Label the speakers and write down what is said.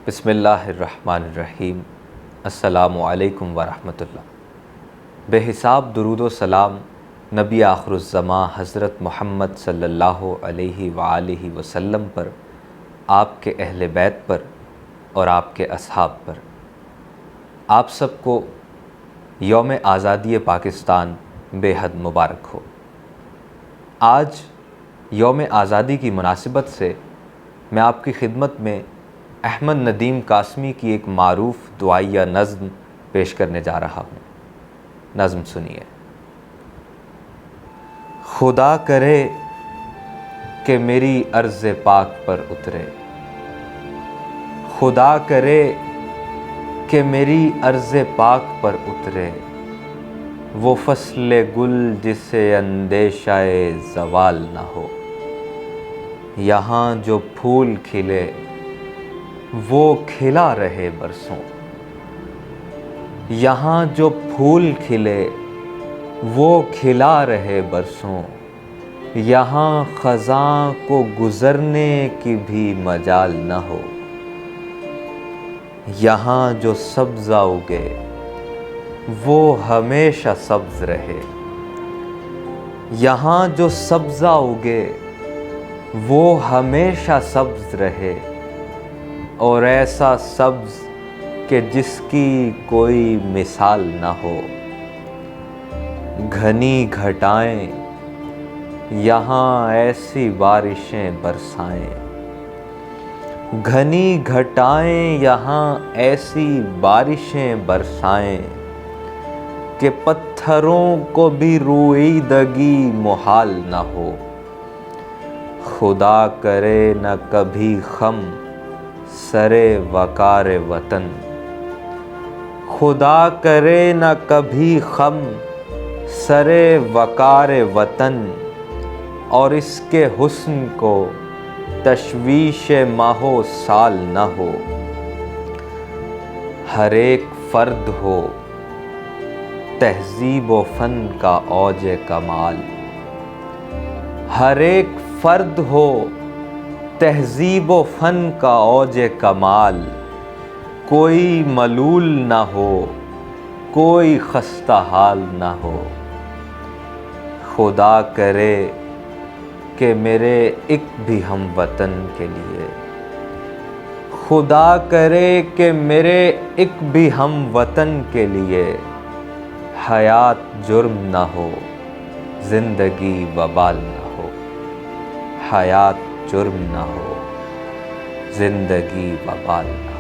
Speaker 1: بسم اللہ الرحمن الرحیم۔ السلام علیکم ورحمۃ اللہ۔ بے حساب درود و سلام نبی آخر الزماں حضرت محمد صلی اللہ علیہ وآلہ وسلم پر، آپ کے اہل بیت پر اور آپ کے اصحاب پر۔ آپ سب کو یوم آزادی پاکستان بے حد مبارک ہو۔ آج یوم آزادی کی مناسبت سے میں آپ کی خدمت میں احمد ندیم قاسمی کی ایک معروف دعائیہ نظم پیش کرنے جا رہا ہوں۔ نظم سنیے۔ خدا کرے کہ میری ارض پاک پر اترے، خدا کرے کہ میری ارض پاک پر اترے، وہ فصل گل جسے اندیشہ زوال نہ ہو۔ یہاں جو پھول کھلے وہ کھلا رہے برسوں، یہاں جو پھول کھلے وہ کھلا رہے برسوں، یہاں خزاں کو گزرنے کی بھی مجال نہ ہو۔ یہاں جو سبزہ اگے وہ ہمیشہ سبز رہے، یہاں جو سبزہ اگے وہ ہمیشہ سبز رہے، اور ایسا سبز کہ جس کی کوئی مثال نہ ہو۔ گھنی گھٹائیں یہاں ایسی بارشیں برسائیں، گھنی گھٹائیں یہاں ایسی بارشیں برسائیں کہ پتھروں کو بھی روئیدگی محال نہ ہو۔ خدا کرے نہ کبھی خم سرے وقار وطن، خدا کرے نہ کبھی خم سرے وقار وطن، اور اس کے حسن کو تشویش ماہ و سال نہ ہو۔ ہر ایک فرد ہو تہذیب و فن کا اوج کمال، ہر ایک فرد ہو تہذیب و فن کا اوج کمال، کوئی ملول نہ ہو کوئی خستہ حال نہ ہو۔ خدا کرے کہ میرے ایک بھی ہم وطن کے لیے، خدا کرے کہ میرے ایک بھی ہم وطن کے لیے حیات جرم نہ ہو زندگی وبال نہ ہو۔ حیات جرم نہ ہو زندگی وبال نہ ہو۔